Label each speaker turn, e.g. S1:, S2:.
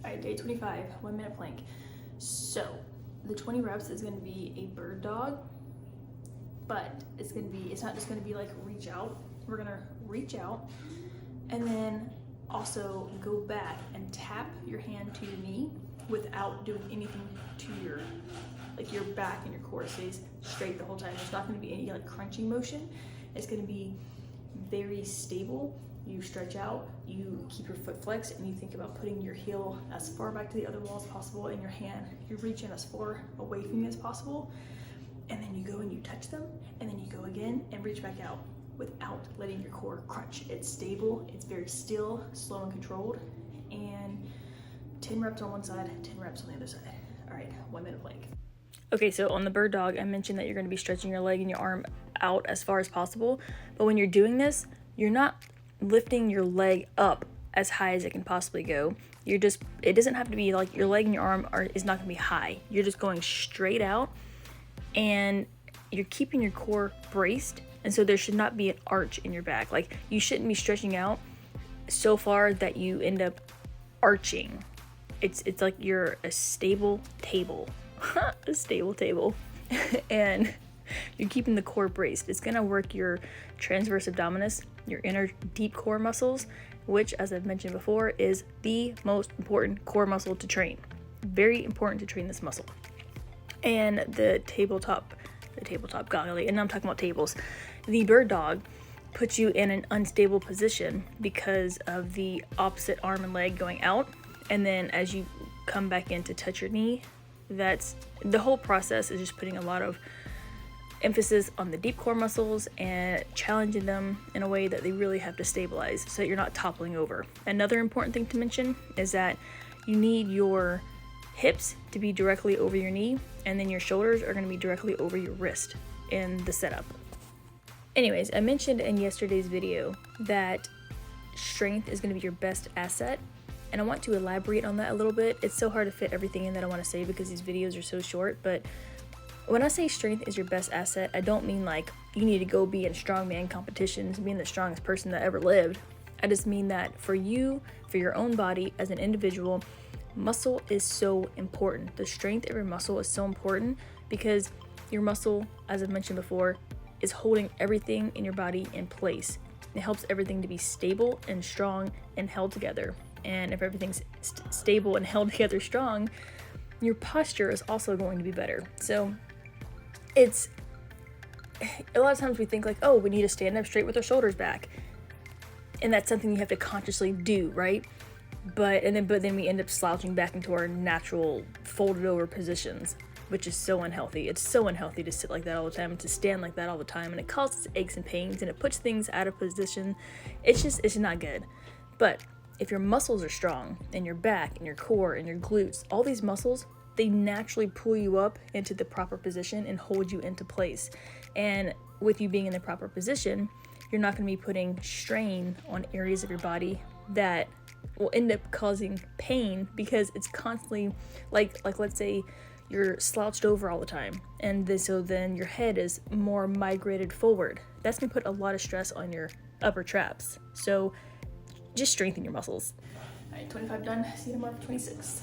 S1: All right, day 25, 1 minute plank. So the 20 reps is gonna be a bird dog, but it's not just gonna be like reach out. We're gonna reach out and then also go back and tap your hand to your knee without doing anything to your back and your core stays straight the whole time. There's not gonna be any like crunching motion. It's gonna be very stable. You stretch out, you keep your foot flexed, and you think about putting your heel as far back to the other wall as possible, and your hand, you reach in as far away from you as possible, and then you go and you touch them, and then you go again and reach back out without letting your core crunch. It's stable, it's very still, slow and controlled, and 10 reps on one side, 10 reps on the other side. All right, 1 minute plank. Okay, so on the bird dog, I mentioned that you're gonna be stretching your leg and your arm out as far as possible, but when you're doing this, you're not lifting your leg up as high as it can possibly go. It doesn't have to be like your leg and your arm is not gonna be high. You're just going straight out and you're keeping your core braced. And so there should not be an arch in your back. Like you shouldn't be stretching out so far that you end up arching. It's like you're a stable table, a stable table. And you're keeping the core braced. It's gonna work your transverse abdominis, your inner deep core muscles, which, as I've mentioned before, is the most important core muscle to train. Very important to train this muscle. And the tabletop golly, and now I'm talking about tables. The bird dog puts you in an unstable position because of the opposite arm and leg going out, and then as you come back in to touch your knee, that's the whole process is just putting a lot of emphasis on the deep core muscles and challenging them in a way that they really have to stabilize so that you're not toppling over. Another important thing to mention is that you need your hips to be directly over your knee, and then your shoulders are going to be directly over your wrist in the setup. Anyways, I mentioned in yesterday's video that strength is going to be your best asset, and I want to elaborate on that a little bit. It's so hard to fit everything in that I want to say because these videos are so short, but when I say strength is your best asset, I don't mean like you need to go be in strongman competitions, being the strongest person that ever lived. I just mean that for you, for your own body as an individual, muscle is so important. The strength of your muscle is so important because your muscle, as I've mentioned before, is holding everything in your body in place. It helps everything to be stable and strong and held together. And if everything's stable and held together strong, your posture is also going to be better. So it's a lot of times we think like, oh, we need to stand up straight with our shoulders back, and that's something you have to consciously do, right? But then we end up slouching back into our natural folded over positions, which is so unhealthy. It's so unhealthy to sit like that all the time and to stand like that all the time, and it causes aches and pains and it puts things out of position. It's not good. But if your muscles are strong and your back and your core and your glutes, all these muscles, they naturally pull you up into the proper position and hold you into place. And with you being in the proper position, you're not going to be putting strain on areas of your body that will end up causing pain because it's constantly like let's say you're slouched over all the time, and so then your head is more migrated forward. That's going to put a lot of stress on your upper traps. So just strengthen your muscles. All right, 25 done. See you tomorrow for 26.